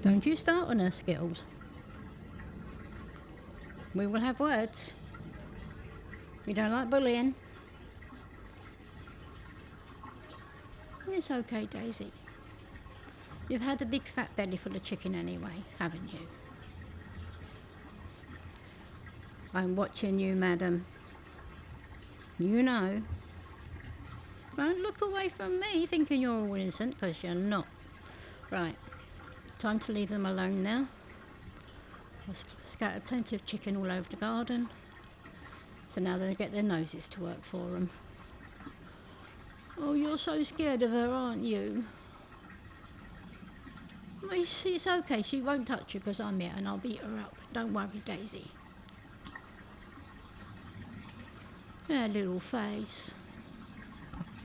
Don't you start on her, Skittles. We will have words. You don't like bullying? It's okay, Daisy. You've had a big fat belly full of chicken anyway, haven't you? I'm watching you, madam. You know. Don't look away from me thinking you're all innocent, because you're not. Right, time to leave them alone now. I've scattered plenty of chicken all over the garden, so now they'll get their noses to work for them. Oh, you're so scared of her, aren't you? Well, it's okay, she won't touch you because I'm here and I'll beat her up. Don't worry, Daisy. Her little face.